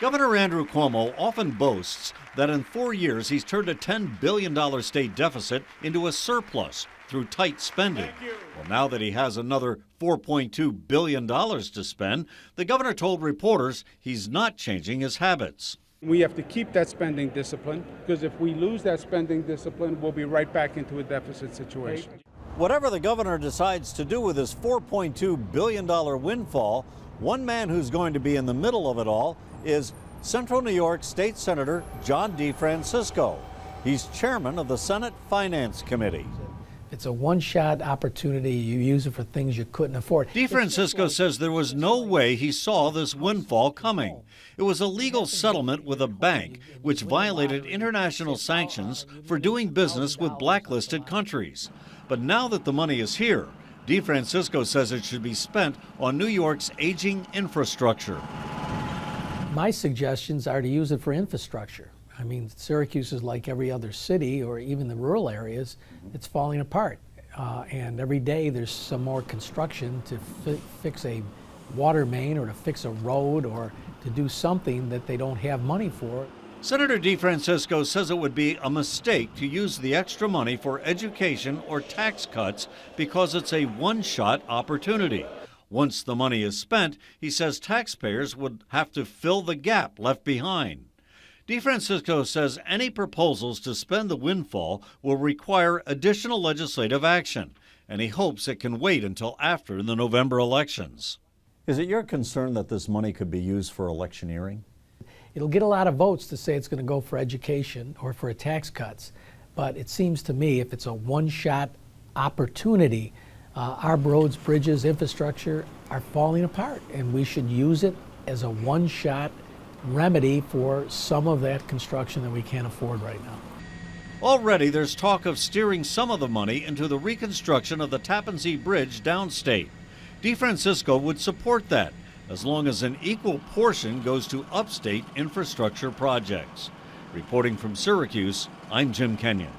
Governor Andrew Cuomo often boasts that in 4 years he's turned a $10 billion state deficit into a surplus through tight spending. Well, now that he has another $4.2 billion to spend, the governor told reporters he's not changing his habits. We have to keep that spending discipline, because if we lose that spending discipline, we'll be right back into a deficit situation. Whatever the governor decides to do with his $4.2 billion windfall, one man who's going to be in the middle of it all is Central New York State Senator John DeFrancisco. He's chairman of the Senate Finance Committee. It's a one-shot opportunity. You use it for things you couldn't afford. DeFrancisco says there was no way he saw this windfall coming. It was a legal settlement with a bank which violated international sanctions for doing business with blacklisted countries. But now that the money is here, DeFrancisco says it should be spent on New York's aging infrastructure. My suggestions are to use it for infrastructure. I mean, Syracuse is like every other city, or even the rural areas, it's falling apart. And every day there's some more construction to fix a water main or to fix a road or to do something that they don't have money for. Senator DeFrancisco says it would be a mistake to use the extra money for education or tax cuts because it's a one-shot opportunity. Once the money is spent, he says taxpayers would have to fill the gap left behind. DeFrancisco says any proposals to spend the windfall will require additional legislative action, and he hopes it can wait until after the November elections. Is it your concern that this money could be used for electioneering? It'll get a lot of votes to say it's going to go for education or for tax cuts, but it seems to me if it's a one-shot opportunity, our roads, bridges, infrastructure are falling apart, and we should use it as a one-shot remedy for some of that construction that we can't afford right now. Already there's talk of steering some of the money into the reconstruction of the Tappan Zee Bridge downstate. DeFrancisco would support that, as long as an equal portion goes to upstate infrastructure projects. Reporting from Syracuse, I'm Jim Kenyon.